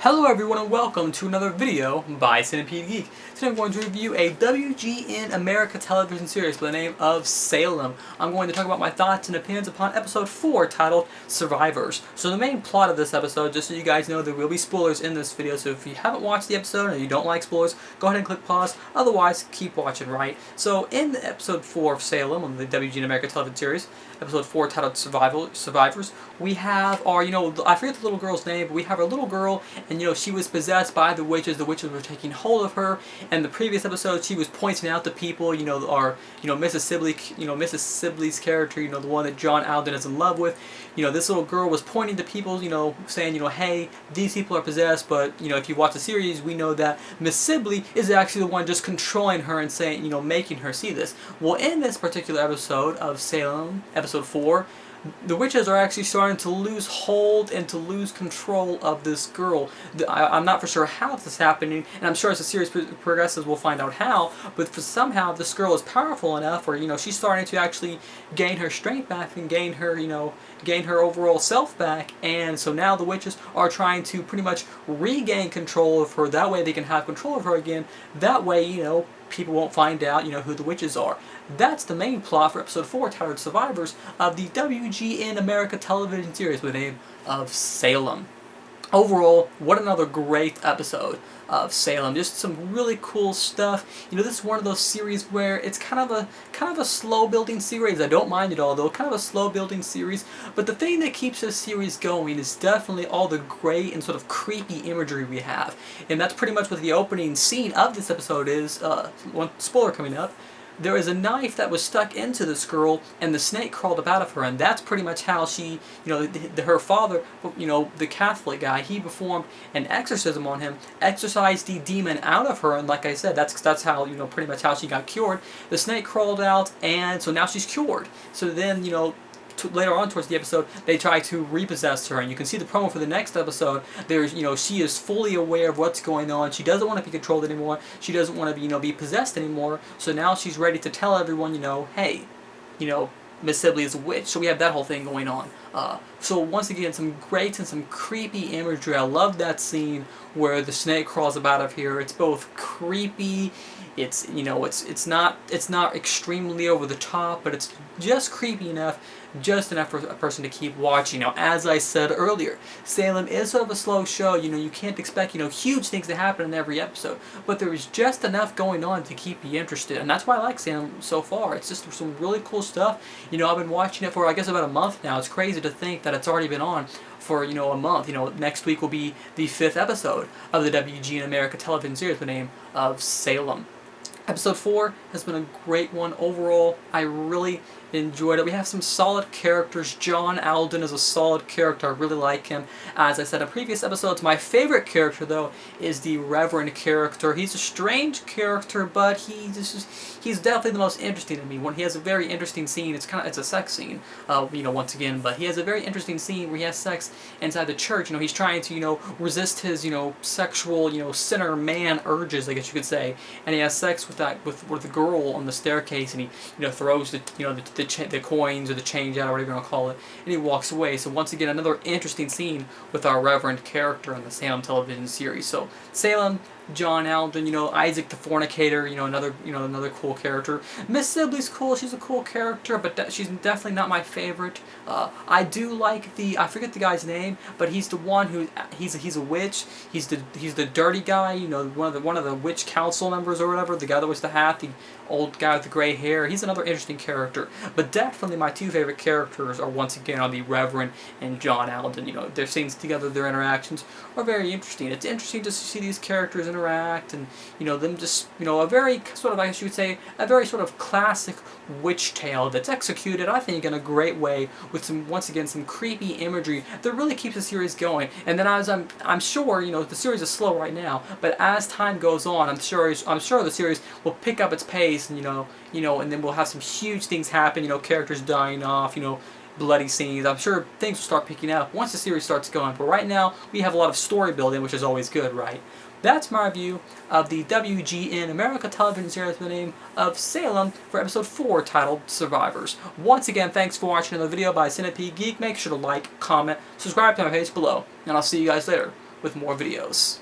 Hello everyone and welcome to another video by Centipede Geek. Today I'm going to review a WGN America television series by the name of Salem. I'm going to talk about my thoughts and opinions upon episode 4 titled Survivors. So the main plot of this episode, just so you guys know, there will be spoilers in this video, so if you haven't watched the episode and you don't like spoilers, go ahead and click pause, otherwise keep watching, right? So in episode 4 of Salem, on the WGN America television series, episode 4 titled Survivors, we have our, I forget the little girl's name, but we have our little girl, and she was possessed by the witches were taking hold of her, and the previous episode she was pointing out to people, Mrs. Sibley's character, the one that John Alden is in love with, this little girl was pointing to people, saying, hey, these people are possessed, but, if you watch the series, we know that Miss Sibley is actually the one just controlling her and saying, making her see this. Well, in this particular episode of Salem, episode 4, the witches are actually starting to lose hold and to lose control of this girl. I'm not for sure how this is happening, and I'm sure as the series progresses we'll find out how, but somehow this girl is powerful enough where, she's starting to actually gain her strength back and gain her overall self back, and so now the witches are trying to pretty much regain control of her. That way they can have control of her again. That way, people won't find out, who the witches are. That's the main plot for episode 4, titled Survivors, of the WGN America television series with the name of Salem. Overall, what another great episode of Salem. Just some really cool stuff. This is one of those series where it's kind of a slow building series. I don't mind it all though. Kind of a slow building series. But the thing that keeps this series going is definitely all the great and sort of creepy imagery we have. And that's pretty much what the opening scene of this episode is. One spoiler coming up. There is a knife that was stuck into this girl, and the snake crawled up out of her, and that's pretty much how she, her father, the Catholic guy, he performed an exorcism on him, exorcised the demon out of her, and like I said, that's how, pretty much how she got cured. The snake crawled out, and so now she's cured. So then, later on towards the episode, they try to repossess her, and you can see the promo for the next episode. There's, she is fully aware of what's going on. She doesn't want to be controlled anymore. She doesn't want to be, be possessed anymore. So now she's ready to tell everyone, hey, Miss Sibley is a witch. So we have that whole thing going on. So once again, some great and some creepy imagery. I love that scene where the snake crawls up out of here. It's both creepy. It's it's not extremely over the top, but it's just creepy enough, just enough for a person to keep watching. Now, as I said earlier, Salem is sort of a slow show. You can't expect huge things to happen in every episode, but there is just enough going on to keep you interested, and that's why I like Salem so far. It's just some really cool stuff. I've been watching it for I guess about a month now. It's crazy to think that it's already been on for a month. Next week will be the 5th episode of the WGN America television series with the name of Salem. Episode 4 has been a great one overall. I really enjoyed it. We have some solid characters. John Alden is a solid character. I really like him. As I said in previous episodes, my favorite character, though, is the Reverend character. He's a strange character, but he's definitely the most interesting to me. When he has a very interesting scene, it's a sex scene, once again, but he has a very interesting scene where he has sex inside the church. He's trying to, resist his, sexual, sinner man urges, I guess you could say, and he has sex with the girl on the staircase, and he, throws the coins or the change out, or whatever you want to call it, and he walks away. So once again, another interesting scene with our Reverend character in the Salem television series. So Salem, John Alden, Isaac the Fornicator, another cool character. Miss Sibley's cool. She's a cool character, but she's definitely not my favorite. I do like I forget the guy's name, but he's the one who he's a witch. He's the dirty guy. One of the witch council members or whatever. The guy that wears the hat, the old guy with the gray hair. He's another interesting character. But definitely my two favorite characters are once again the Reverend and John Alden. Their scenes together, their interactions are very interesting. It's interesting to see these characters interact, and them just a very sort of, I guess you would say, a very sort of classic witch tale that's executed, I think, in a great way with once again some creepy imagery that really keeps the series going. And then as I'm sure the series is slow right now, but as time goes on, I'm sure the series will pick up its pace, and and then we'll have some huge things happen. Characters dying off, bloody scenes. I'm sure things will start picking up once the series starts going. But right now, we have a lot of story building, which is always good, right? That's my review of the WGN America television series with the name of Salem for episode 4 titled Survivors. Once again, thanks for watching another video by Centipede Geek. Make sure to like, comment, subscribe to my page below, and I'll see you guys later. with more videos.